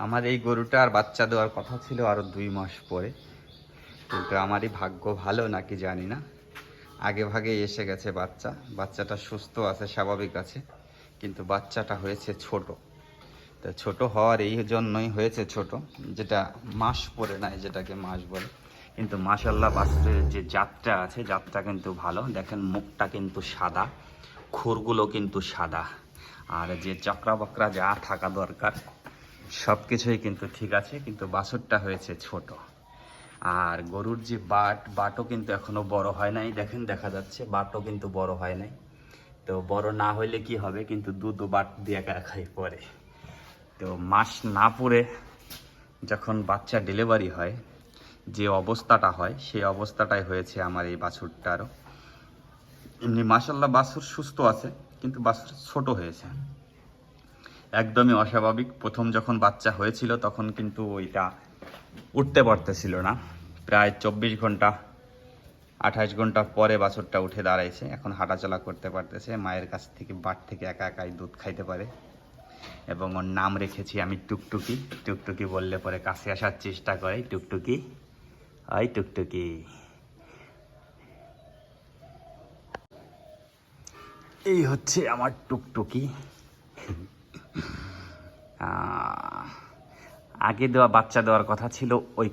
আমার এই গরুটার বাচ্চা দেওয়ার কথা ছিল আরও 2 মাস পরে, কিন্তু আমারই ভাগ্য ভালো নাকি জানি না, আগে ভাগে এসে গেছে বাচ্চা। বাচ্চাটা সুস্থ আছে, স্বাভাবিক আছে, কিন্তু বাচ্চাটা হয়েছে ছোট। তো ছোট হওয়ার এই জন্যই হয়েছে ছোট, যেটা মাস পরে নাই, যেটাকে মাস বলে। কিন্তু মাশাল্লাহ বাছুরের যে জাতটা আছে, জাতটা কিন্তু ভালো। দেখেন মুখটা কিন্তু সাদা, খুরগুলো কিন্তু সাদা, আর যে চক্রা বকরা যা থাকা দরকার সব কিছুই কিন্তু ঠিক আছে, কিন্তু বাছুরটা হয়েছে ছোট। আর গরুর যে বাটও কিন্তু এখনো বড় হয় নাই। দেখেন দেখা যাচ্ছে বাটও কিন্তু বড় হয় নাই। তো বড় না হইলে কি হবে, কিন্তু দুধও বাট দিয়ে খাই পরে। তো মাস না পুরে যখন বাচ্চা ডেলিভারি হয়, যে অবস্থাটা হয় সেই অবস্থাটাই হয়েছে আমার এই বাছুরটারও। এমনি মাশাল্লাহ বাছুর সুস্থ আছে, কিন্তু বাছুর ছোট হয়েছে, একদমই অস্বাভাবিক। প্রথম যখন বাচ্চা হয়েছিল তখন কিন্তু ওইটা উঠতে পারতেছিল না। প্রায় 24 ঘন্টা 28 ঘন্টা পরে বাছুরটা উঠে দাঁড়াইছে, এখন হাঁটাচলা করতে পারতেছে, মায়ের কাছ থেকে বাট থেকে একা একাই দুধ খাইতে পারে। এবং ওর নাম রেখেছি আমি টুকটুকি। টুকটুকি বললে পরে কাছে আসার চেষ্টা করে। টুকটুকি, ওই টুকটুকি। এই হচ্ছে আমার টুকটুকি। আগে বাচ্চা দেওয়ার কথা ছিল ওই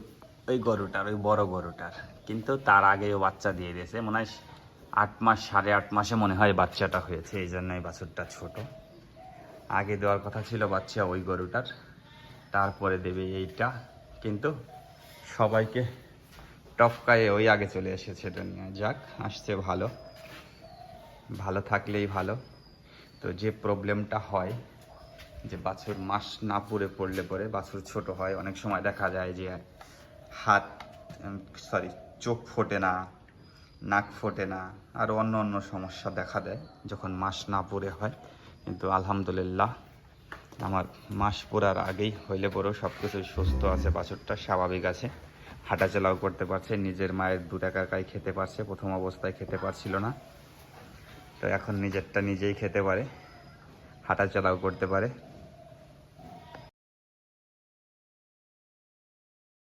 ওই গরুটার, ওই বড় গরুটার, কিন্তু তার আগেও বাচ্চা দিয়ে দিয়েছে। মনে হয় 8 মাস, 8.5 মাসে মনে হয় বাচ্চাটা হয়েছে, এই জন্যই বাছুরটা ছোট। আগে দেওয়ার কথা ছিল বাচ্চা ওই গরুটার, তারপরে দেবে এইটা, কিন্তু সবাইকে টপকায়ে ওই আগে চলে এসেছে দুনিয়া। যাক, আসছে ভালো, ভালো থাকলেই ভালো। তো যে প্রবলেমটা হয়, যে বাছুর মাস না পুরে পড়লে পরে বাছুর ছোট হয়, অনেক সময় দেখা যায় যে হাত চোখ ফোটে না, নাক ফোটে না, আর অন্য অন্য সমস্যা দেখা দেয় যখন মাস না পুরে হয়। কিন্তু আলহামদুলিল্লাহ আমার মাস পুরার আগেই হইলে পরেও সব কিছুই সুস্থ আছে, বাছুরটা স্বাভাবিক আছে, হাঁটাচলাও করতে পারছে, নিজের মায়ের দুধ একাই খেতে পারছে। প্রথম অবস্থায় খেতে পারছিল না, তো এখন নিজেরটা নিজেই খেতে পারে, হাঁটাচলাও করতে পারে।